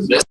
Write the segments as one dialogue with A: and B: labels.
A: This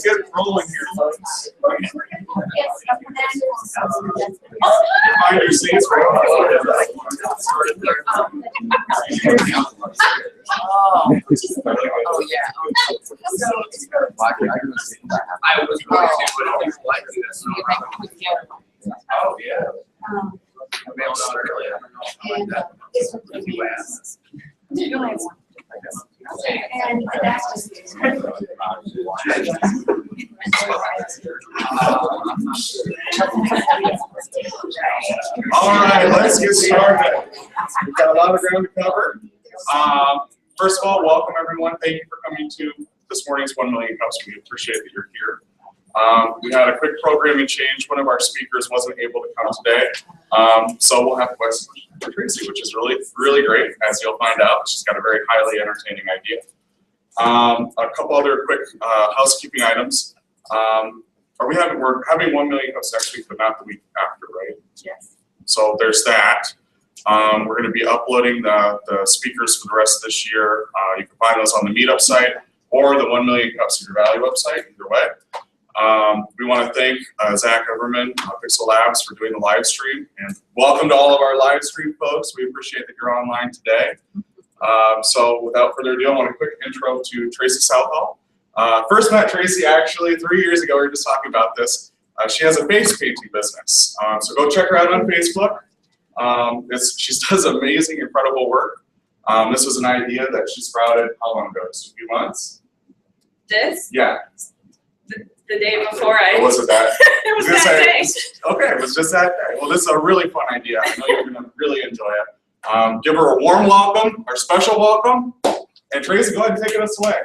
A: get rolling here, folks. Find your seats right now.
B: Oh, yeah. I was going to, but if you like this, no problem. Oh, yeah. I mailed out early. I don't know if I like that.
C: And that's just.
A: All right, let's get started. We've got a lot of ground to cover. First of all, welcome everyone. Thank you for coming to this morning's 1 Million Cups. We appreciate that you're here. We had a quick programming change. One of our speakers wasn't able to come today. So we'll have questions for Tracy, which is really great, as you'll find out. She's got a very highly entertaining idea. A couple other quick housekeeping items. We're having 1 Million Cups next week, but not the week after, right?
C: Yes.
A: So there's that. We're going to be uploading the speakers for the rest of this year. You can find those on the Meetup site or the 1 Million Cups Cedar Valley website, either way. We want to thank Zach Everman, Pixel Labs, for doing the live stream. And welcome to all of our live stream folks. We appreciate that you're online today. So without further ado, I want a quick intro to Tracy Southall. First met Tracy actually 3 years ago. We were just talking about this. She has a face painting business. So go check her out on Facebook. She does amazing, incredible work. This was an idea that she sprouted, how long ago? Just a few months?
D: This?
A: Yeah.
D: The day before I.
A: Was it that?
D: It was that day.
A: Okay, it was just that day. Well, this is a really fun idea. I know you're going to really enjoy it. Give her a warm welcome, our special welcome. And Tracy, go ahead and take us away.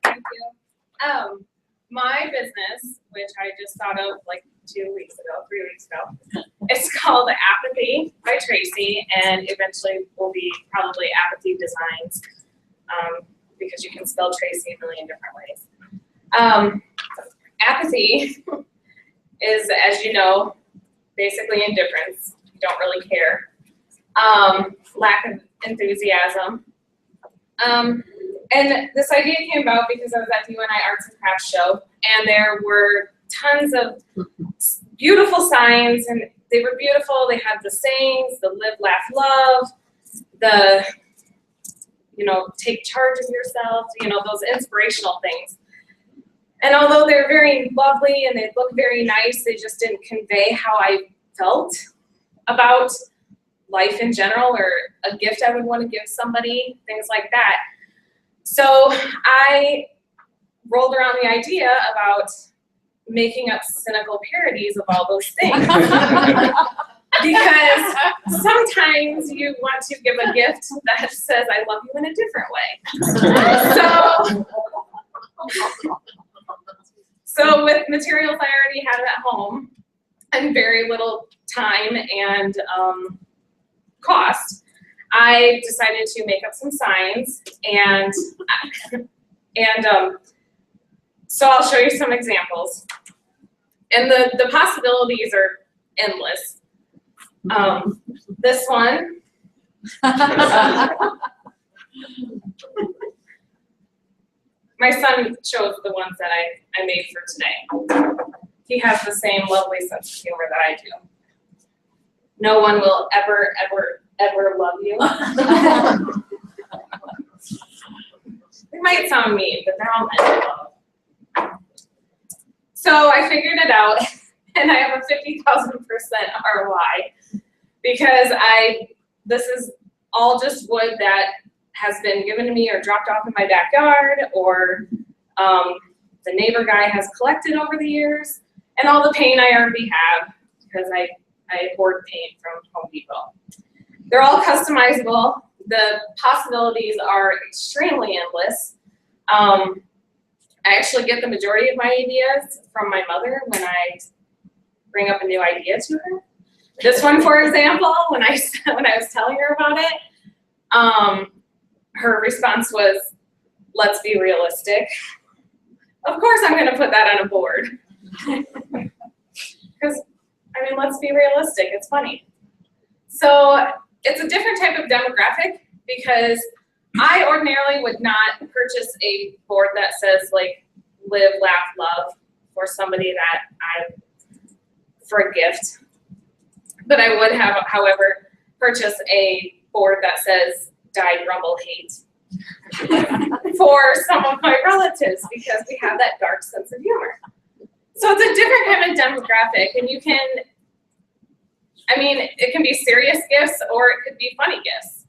D: Thank you. My business, which I just thought of like 3 weeks ago, it's called Apathy by Tracy, and eventually will be probably Apathy Designs, because you can spell Tracy a million different ways. Apathy is, as you know, basically indifference. You don't really care. Lack of enthusiasm. And this idea came about because I was at the UNI Arts and Crafts show, and there were tons of beautiful signs, and they were beautiful. They had the sayings, the live, laugh, love, the, take charge of yourself, those inspirational things. And although they're very lovely and they look very nice, they just didn't convey how I felt about life in general, or a gift I would want to give somebody, things like that. So I rolled around the idea about making up cynical parodies of all those things. Because sometimes you want to give a gift that says, I love you in a different way. So with materials I already had at home and very little time and cost, I decided to make up some signs, and so I'll show you some examples. And the possibilities are endless. This one. My son chose the ones that I made for today. He has the same lovely sense of humor that I do. No one will ever, ever, ever love you. It might sound mean, but they're all meant to love. So I figured it out, and I have a 50,000% ROI because this is all just wood that has been given to me or dropped off in my backyard, or the neighbor guy has collected over the years, and all the paint I already have because I hoard paint from Home Depot. They're all customizable. The possibilities are extremely endless. I actually get the majority of my ideas from my mother when I bring up a new idea to her. This one, for example, when I was telling her about it, her response was, "Let's be realistic." Of course I'm going to put that on a board. Because, let's be realistic. It's funny. So it's a different type of demographic because I ordinarily would not purchase a board that says like live, laugh, love for somebody that for a gift. But I would have, however, purchase a board that says die, grumble, hate for some of my relatives because we have that dark sense of humor. So it's a different kind of demographic, and you can, I mean, it can be serious gifts or it could be funny gifts.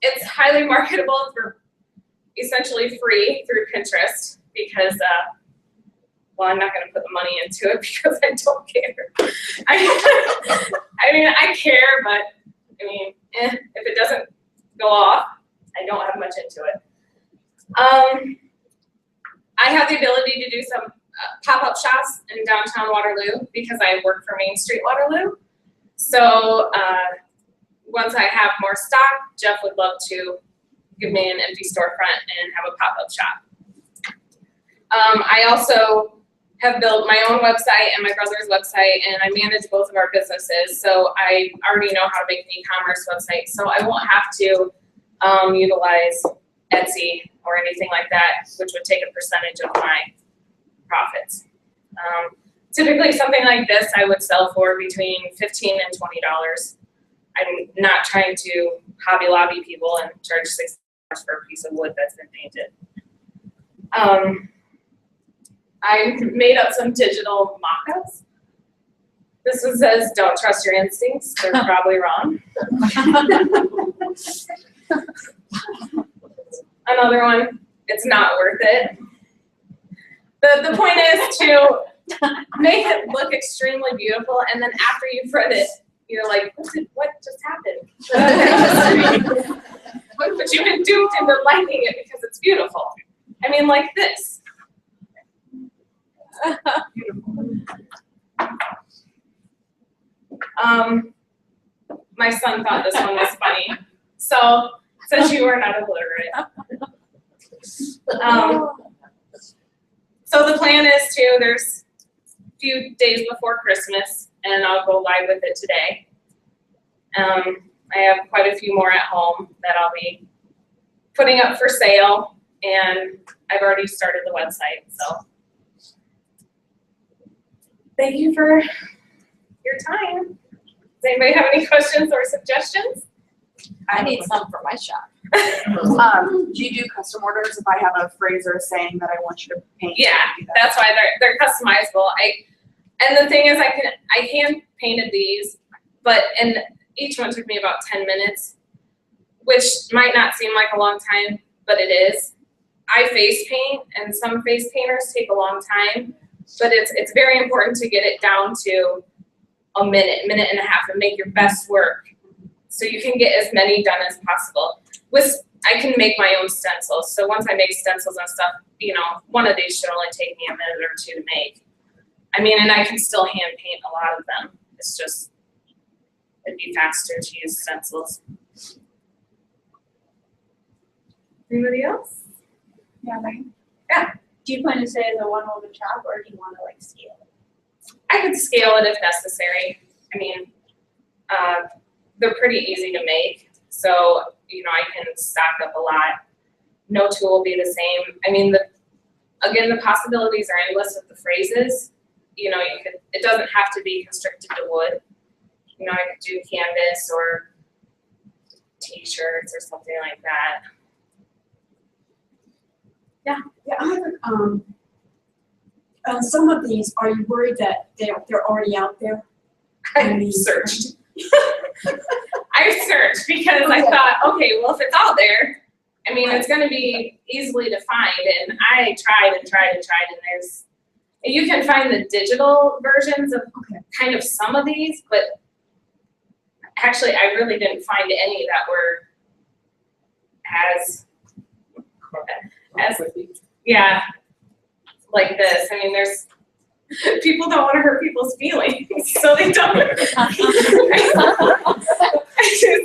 D: It's highly marketable for essentially free through Pinterest because, well, I'm not going to put the money into it because I don't care. I mean, I care, but I mean, if it doesn't go off, I don't have much into it. I have the ability to do some pop-up shops in downtown Waterloo because I work for Main Street Waterloo. So once I have more stock, Jeff would love to give me an empty storefront and have a pop-up shop. I also have built my own website and my brother's website, and I manage both of our businesses. So I already know how to make an e-commerce website. So I won't have to utilize Etsy or anything like that, which would take a percentage of my profits. Typically something like this I would sell for between $15 and $20. I'm not trying to Hobby Lobby people and charge $6 for a piece of wood that's been painted. I made up some digital mock-ups. This one says, don't trust your instincts. They're probably wrong. Another one, it's not worth it. The point is to make it look extremely beautiful, and then after you've read it, you're like, what just happened? But you've been duped into liking it because it's beautiful. I mean, like this. My son thought this one was funny. So, since you are not illiterate. So the plan is there's a few days before Christmas, and I'll go live with it today. I have quite a few more at home that I'll be putting up for sale, and I've already started the website, so. Thank you for your time. Does anybody have any questions or suggestions?
C: I need some for my shop. Do you do custom orders if I have a phrase or a saying that I want you to paint?
D: Yeah, that's why they're customizable. And the thing is, I hand painted these, and each one took me about 10 minutes, which might not seem like a long time, but it is. I face paint, and some face painters take a long time, but it's very important to get it down to a minute and a half, and make your best work so you can get as many done as possible. I can make my own stencils, so once I make stencils and stuff, you know, one of these should only take me a minute or two to make. I mean, and I can still hand paint a lot of them. It's just, it'd be faster to use stencils. Anybody else?
E: Yeah, right.
D: Yeah.
E: Do you plan to stay as a one-woman shop, or do you want to like scale it?
D: I could scale it if necessary. I mean, they're pretty easy to make, so you know I can stock up a lot. No tool will be the same. I mean, again, the possibilities are endless with the phrases. You know, it doesn't have to be constricted to wood. You know, I could do canvas or t-shirts or something like that.
F: Yeah, I have some of these, are you worried that they're already out there?
D: I searched. I searched because I thought, okay, well, if it's out there, I mean, it's going to be easily to find. And I tried, and you can find the digital versions of kind of some of these, but actually, I really didn't find any that were as yeah, like this. I mean, people don't want to hurt people's feelings, so they don't.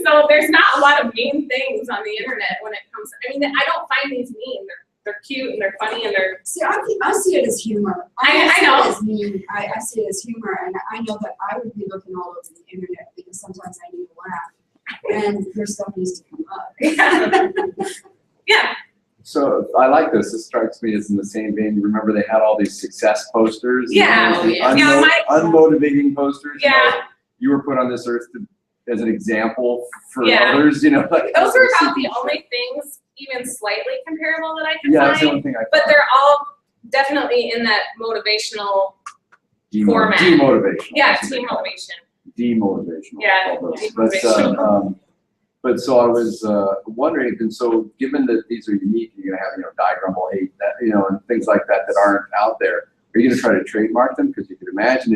D: So there's not a lot of mean things on the internet when it comes. I mean, I don't find these mean. They're cute and they're funny and they're.
F: See, I see it as humor.
D: I know.
F: See it as mean. I see it as humor, and I know that I would be looking all over the internet because sometimes I need to laugh, and your stuff needs to come
D: Yeah. Yeah,
G: So I like this. This strikes me as in the same vein. Remember they had all these success posters?
D: Yeah.
G: And
D: Yeah, my-
G: unmotivating posters. You know,
D: yeah.
G: you were put on this earth as an example for
D: Yeah.
G: others, you know. Like,
D: Those are about the only things even slightly comparable that I can
G: Yeah, that's the
D: find.
G: only thing I
D: But
G: thought.
D: they're all definitely in that motivational, format.
G: Demotivational.
D: yeah, team motivation.
G: Demotivational.
D: Yeah,
G: all those.
D: demotivational.
G: But so I was wondering, and so given that these are unique, you're gonna have, you know, diagrammable hate, that, you know, and things like that that aren't out there. Are you gonna try to trademark them? Because you could imagine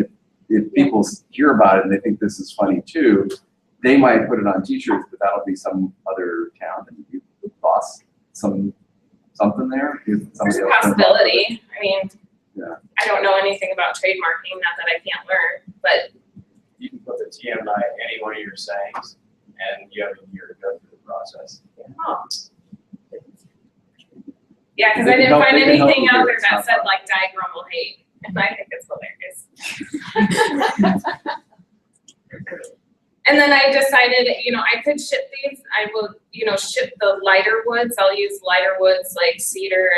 G: if people hear about it and they think this is funny too, they might put it on T-shirts, but that'll be some other town and you lost something there.
D: There's a possibility. I mean,
G: Yeah.
D: I don't know anything about trademarking, not that I can't learn, but
H: You can put the TM by any one of your sayings, and you have a year to go through the process.
D: yeah, because
G: They
D: I
G: can
D: didn't
G: help-
D: find
G: they can help
D: anything
G: you
D: out
G: do
D: there
G: it.
D: that
G: It's
D: said
G: not
D: like diagrammal hate, and I think it's hilarious. And then I decided, you know, I could ship these. I will, you know, ship the lighter woods. I'll use lighter woods like cedar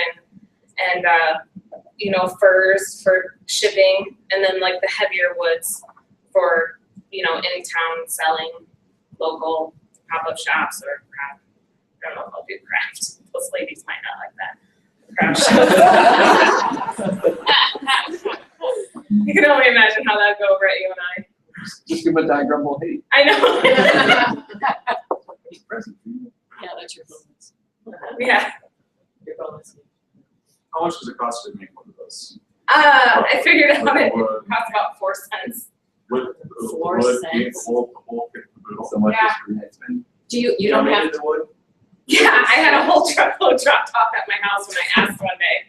D: and you know, firs for shipping, and then like the heavier woods for, you know, in town selling, local pop-up shops or craft. I don't know if I'll do craft. Those ladies might not like that. Craft shows. You can only imagine how that'd go over at you and I.
G: Just give them a diagrammable hate.
D: I know.
G: Present for you.
B: Yeah, that's your bonus.
D: Yeah.
B: Your bonus.
A: How much does it cost to make one of those?
D: I figured out it
A: Wood,
D: cost about 4 cents.
A: wood,
B: 4
A: wood, paint,
B: cents.
A: the whole kit and caboodle.
G: So much
D: Yeah.
G: is for it's been
B: Do you don't have,
H: the wood?
D: Yeah, I had a whole truckload dropped off at my house when I asked one day.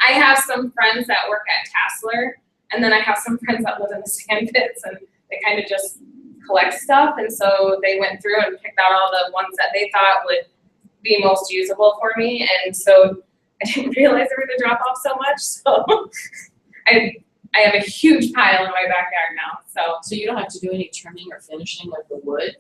D: I have some friends that work at Tassler, and then I have some friends that live in the sand pits, and they kind of just collect stuff. And so they went through and picked out all the ones that they thought would be most usable for me. And so I didn't realize they were going to drop off so much. So I have a huge pile in my backyard now.
B: so you don't have to do any trimming or finishing of the wood?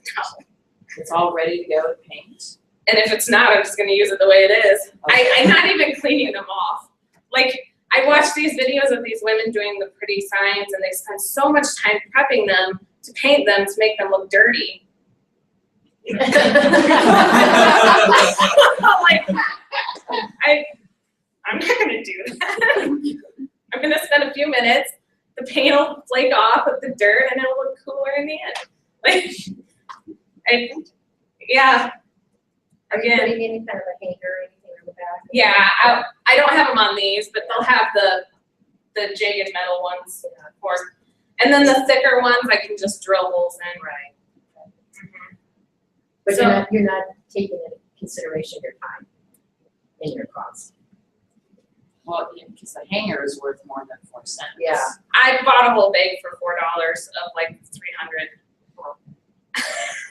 B: It's all ready to go to paint?
D: And if it's not, I'm just gonna use it the way it is. I'm not even cleaning them off. Like, I watch these videos of these women doing the pretty signs, and they spend so much time prepping them to paint them to make them look dirty. I'm like, I'm not gonna do that. I'm gonna spend a few minutes, the paint will flake off with the dirt, and it'll look cooler in the end. Like, yeah. Again.
E: Putting any kind of a hanger or anything on the back?
D: Yeah, I don't have them on these, but they'll have the jagged metal ones, of course. And then the thicker ones, I can just drill holes in.
E: Right.
D: Mhm.
E: But
D: So-
E: you're not taking into consideration your time and your cost.
B: Well, because the hanger is worth more than 4 cents.
E: Yeah.
D: I bought a whole bag for $4 of like 300.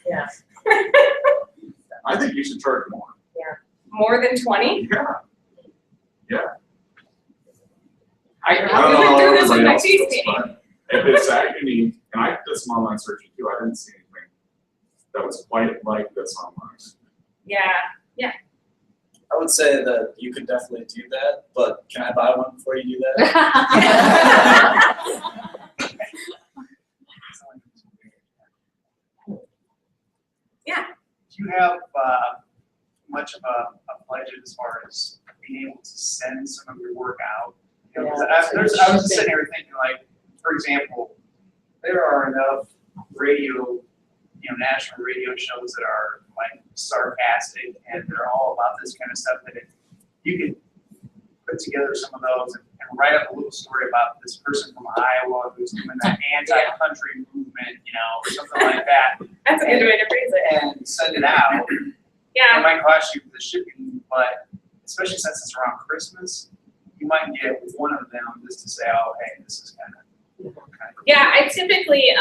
E: Yeah.
A: I think you should charge more.
D: More than 20?
A: Yeah.
D: I
A: I don't
D: we
A: know
D: went
A: how
D: through this with
A: everybody
D: my
A: else
D: cheese
A: feels,
D: painting.
A: but if it's actually, and I did some online searching too, I didn't see anything that was quite like this online.
D: Yeah.
H: I would say that you could definitely do that, but can I buy one before you do that?
I: Do you have much of a budget as far as being able to send some of your work out? You know, 'cause I was just sitting here thinking, like, for example, there are enough radio, national radio shows that are like sarcastic and they're all about this kind of stuff that you could put together some of those and write up a little story about this person from Iowa who's doing the anti-country movement, or something like that.
D: That's a good way to phrase it.
I: And send it out.
D: Yeah.
I: It might cost you for the shipping, but especially since it's around Christmas, you might get one of them just to say, oh, hey, this is kind of.
D: Yeah, I typically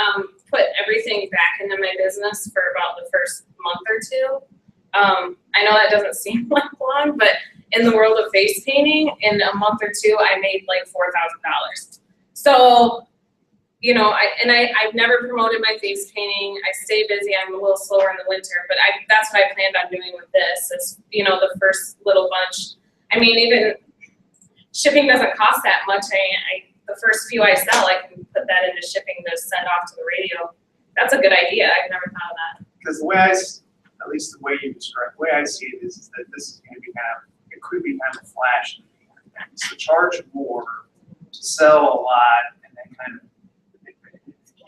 D: put everything back into my business for about the first month or two. I know that doesn't seem like long, but in the world of face painting, in a month or two, I made like $4,000. So I've never promoted my face painting. I stay busy. I'm a little slower in the winter, but that's what I planned on doing with this is, the first little bunch. I mean, even shipping doesn't cost that much. The first few I sell, I can put that into shipping to send off to the radio. That's a good idea. I've never thought of that.
I: Because the way at least the way you describe, the way I see it is that this is gonna be it could be kind of flash. So charge more to sell a lot and then kind of,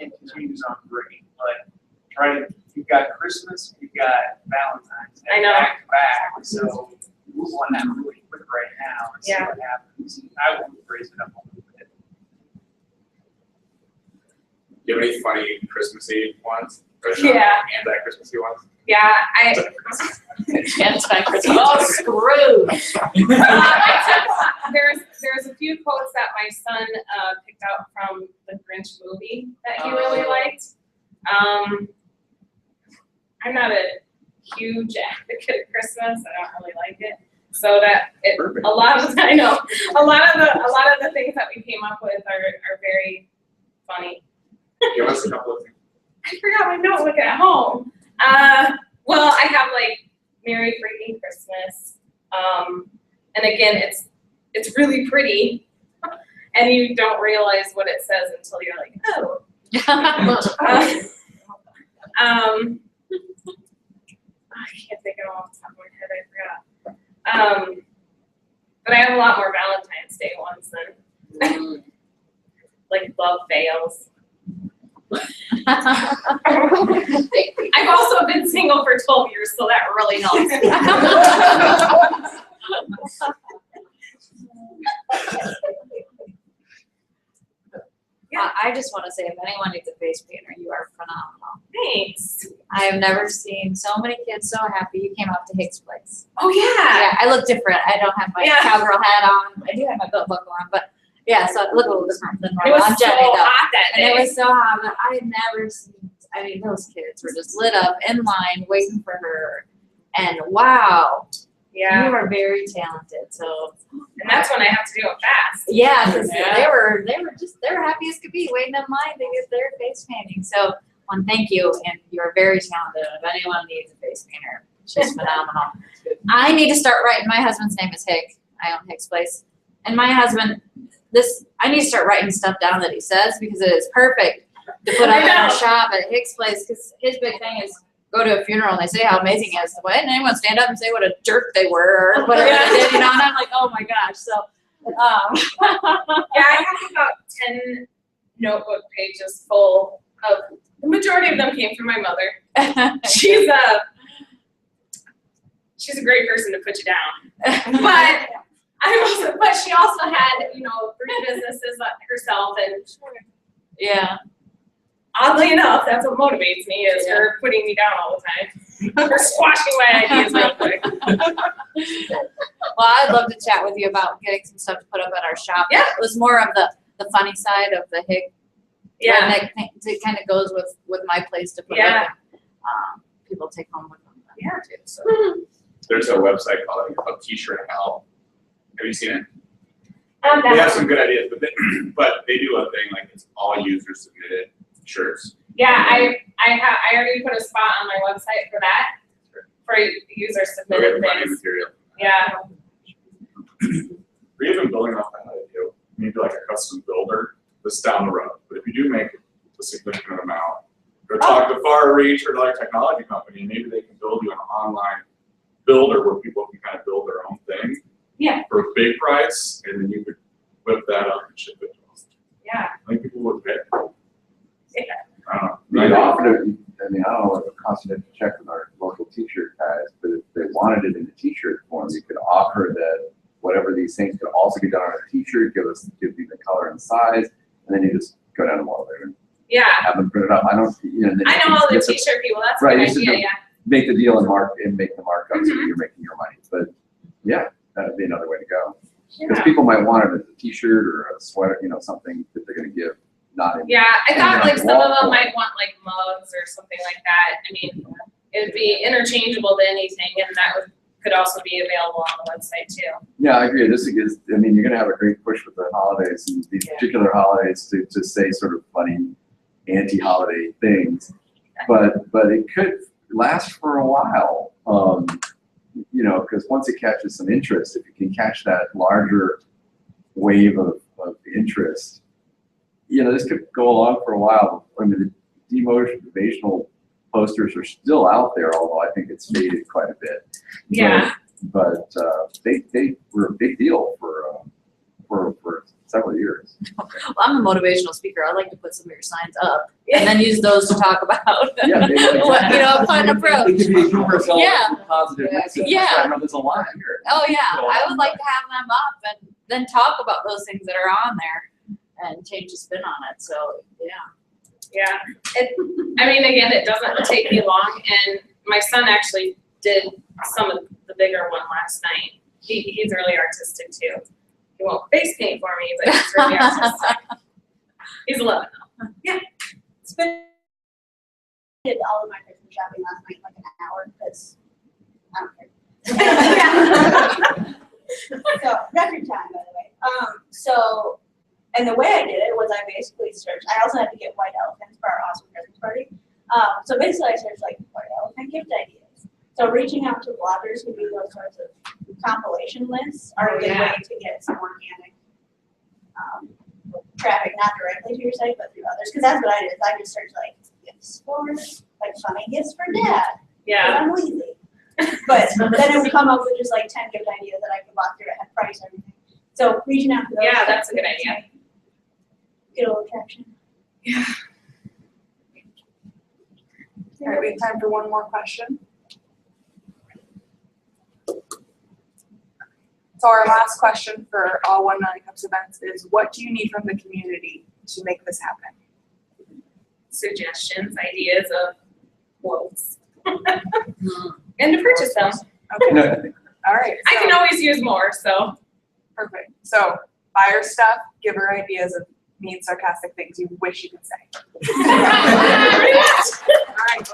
I: it continues on great, but you've got Christmas, you've got Valentine's Day
D: I know.
I: back to back, so move on that really quick right now and see
D: Yeah.
I: what happens. I will raise it up a little bit.
J: Do you have any funny Christmassy ones? Or
D: Yeah.
J: anti-Christmassy ones?
D: Yeah,
E: Oh, screwed.
D: There's a few quotes that my son picked out from the Grinch movie that he really liked. I'm not a huge advocate of Christmas. I don't really like it. So
J: Perfect.
D: a lot of the things that we came up with are very funny.
J: Give us a couple of things.
D: I forgot my notebook at home. Well, I have like Merry Freaking Christmas. And again, it's really pretty, and you don't realize what it says until you're like, oh. I can't think of it off the top of my head. I forgot. But I have a lot more Valentine's Day ones than like love fails. I've also been single for 12 years, so that really helps.
K: I just want to say, if anyone needs a face painter, you are phenomenal.
D: Thanks.
K: I have never seen so many kids so happy. You came out to Hicks Place.
D: Oh yeah.
K: Yeah, I look different. I don't have my cowgirl hat on. I do have my belt buckle on, but yeah, so I look a little different than
D: It
K: normal.
D: was
K: I'm
D: so
K: Jenny, though.
D: hot that
K: And
D: day.
K: it was so hot, but I had never seen, those kids were just lit up in line waiting for her. And wow,
D: Yeah.
K: you are very talented. So,
D: And that's when I have to do it fast.
K: yeah, because
D: Yeah.
K: they were happy as could be waiting in line to get their face painting. So, thank you, and you're very talented. If anyone needs a face painter, she's phenomenal. I need to start writing. My husband's name is Hick. I own Hicks Place, and my husband, I need to start writing stuff down that he says because it is perfect to put up in our shop at Hicks Place. Because his big thing is go to a funeral and they say how amazing it is. Why didn't anyone stand up and say what a jerk they were or whatever they did? And I'm like, oh my gosh. So.
D: Yeah, I have about 10 notebook pages full of, the majority of them came from my mother. She's a great person to put you down. But she also had, 3 businesses herself, and
K: Yeah.
D: oddly enough, that's what motivates me is her putting me down all the time. Her squashing my ideas real quick.
K: Well, I'd love to chat with you about getting some stuff to put up at our shop.
D: Yeah.
K: It was more of the funny side of the Hick.
D: Yeah.
K: redneck thing. It kind of goes with my place to put
D: Yeah.
K: up. And, people take home with them.
D: Yeah.
K: Too, so.
J: There's a website called T-Shirt Hell. Have you seen it?
D: That
J: They have some good ideas, but they do a thing like it's all user submitted shirts.
D: Yeah, I already put a spot on my website for that, for user submitted
J: Funny
D: things.
J: material.
D: Yeah,
A: Or even building off that idea, maybe like a custom builder that's down the road. But if you do make a significant amount, go talk to Far Reach or like technology company, and maybe they can build you an online builder where people can kind of build their own thing.
D: Yeah.
A: For a big price, and then you could whip that up and ship it to them.
D: yeah.
A: I think people would pay.
D: Yeah.
A: I don't know.
G: We offered it, I don't know what it cost to check with our local t-shirt guys, but if they wanted it in a t-shirt form, you could offer that whatever these things could also get done on a t-shirt, give you the color and size, and then you just go down to Walmart and
D: Yeah,
G: have them print it up. Then you
D: I know
G: can
D: all the
G: get the-
D: t-shirt people, that's a
G: Right,
D: good
G: you should
D: idea,
G: do-
D: yeah.
G: make the deal and make the markup so that you're making your money. But yeah, that'd be another way to go. Because
D: Yeah.
G: people might want it as a t-shirt or a sweater, something that they're gonna give, not in.
D: Yeah, I thought like some of
G: wall
D: them
G: form.
D: might want like mugs or something like that. I mean, it'd be interchangeable to anything, and that could also be available on the website too.
G: Yeah, I agree. This is, I mean, you're gonna have a great push with the holidays and these particular holidays to say sort of funny anti-holiday things. But it could last for a while, you know, because once it catches some interest, if you can catch that larger wave of interest, you know, this could go along for a while. I mean, the demotivational posters are still out there, although I think it's faded quite a bit.
D: Yeah.
G: But they were a big deal for several years.
K: Well, I'm a motivational speaker. I like to put some of your signs up and then use those to talk about,
G: Yeah, maybe
K: what, you know, a fun approach.
G: It could be a humorous
K: Yeah.
G: element, positive message.
K: Yeah.
G: I know there's a lot here.
K: Oh yeah, I would like to have them up and then talk about those things that are on there and change the spin on it. So yeah.
D: Yeah, I mean, again, it doesn't take me long, and my son actually did some of the bigger one last night. He's really artistic too. He won't face paint for me, but he's really artistic. He's 11 though.
C: Yeah. It's been, did all of my Christmas shopping last night, like an hour, because I don't care. So, record time, by the way. So, and the way I did it was I basically searched, I also had to get white elephants for our awesome Christmas party. So basically I searched like white elephant gift ideas. So reaching out to bloggers who do those sorts of compilation lists are a good way to get some organic traffic, not directly to your site, but through others. Because that's what I did, is I just searched like gifts for, like funny gifts for dad.
D: Yeah.
C: I'm lazy. But then it would come up with just like 10 gift ideas that I could walk through at price and everything. So reaching out to those.
D: Yeah, that's a good idea.
C: Get a little traction.
D: Yeah.
C: All right, we have time for one more question. So our last question for all 1 Million Cups events is, what do you need from the community to make this happen?
D: Suggestions, ideas of quotes. And to purchase them.
C: Okay, all right.
D: I can always use more, so.
C: Perfect. So buy her stuff, give her ideas of mean, sarcastic things you wish you could say. All right.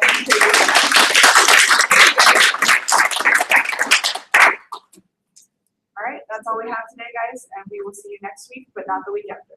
C: All right, that's all we have today, guys, and we will see you next week, but not the week after.